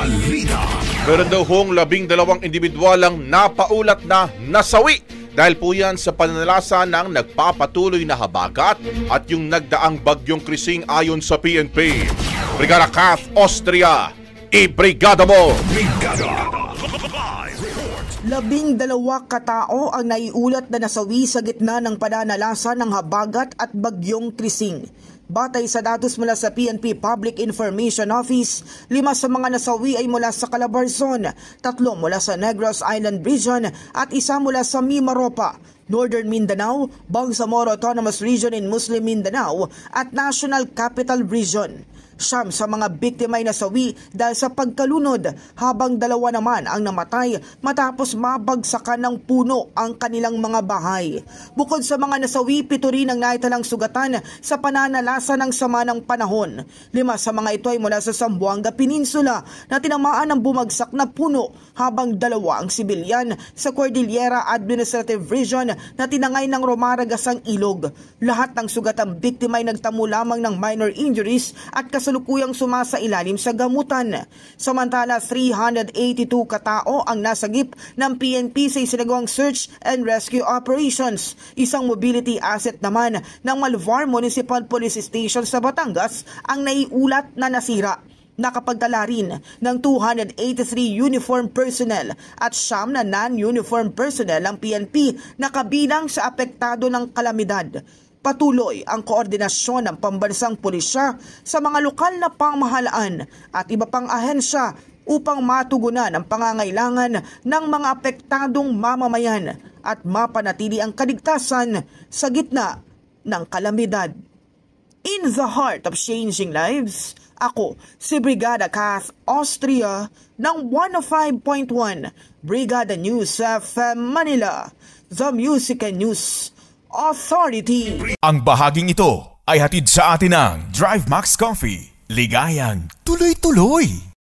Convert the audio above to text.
Balita. Meron daw hong 12 individualang napaulat na nasawi dahil po yan sa pananalasa ng nagpapatuloy na habagat at yung nagdaang bagyong Krising ayon sa PNP. Brigada Kath Austria, ibrigada mo! Brigada. 12 katao ang naiulat na nasawi sa gitna ng pananalasa ng habagat at bagyong Krising. Batay sa datos mula sa PNP Public Information Office, 5 sa mga nasawi ay mula sa Calabarzon, 3 mula sa Negros Island Region at 1 mula sa Mimaropa, Northern Mindanao, Bangsamoro Autonomous Region in Muslim Mindanao at National Capital Region. 9 sa mga biktima ay nasawi dahil sa pagkalunod habang 2 naman ang namatay matapos mabagsakan ng puno ang kanilang mga bahay. Bukod sa mga nasawi, 7 rin ang naitalang sugatan sa pananalasa ng sama ng panahon. 5 sa mga ito ay mula sa Zamboanga Peninsula na tinamaan ng bumagsak na puno habang 2 ang sibilyan sa Cordillera Administrative Region na tinangay ng rumaragasang ilog. Lahat ng sugatang biktima ay nagtamo lamang ng minor injuries at kasalukuyang sumasailalim sa gamutan. Samantala, 382 katao ang nasagip ng PNP sa isinagawang search and rescue operations. Isang mobility asset naman ng Malvar Municipal Police Station sa Batangas ang naiulat na nasira. Nakapagtala rin ng 283 uniform personnel at 9 na non-uniform personnel ang PNP na kabilang sa apektado ng kalamidad. Patuloy ang koordinasyon ng pambansang pulisya sa mga lokal na pamahalaan at iba pang ahensya upang matugunan ang pangangailangan ng mga apektadong mamamayan at mapanatili ang kaligtasan sa gitna ng kalamidad. In the heart of changing lives, ako si Brigada Kath Austria ng 105.1 Brigada News FM Manila, the Music and News Authority. Ang bahaging ito ay hatid sa atin ng Drive Max Coffee. Ligayang tuloy-tuloy.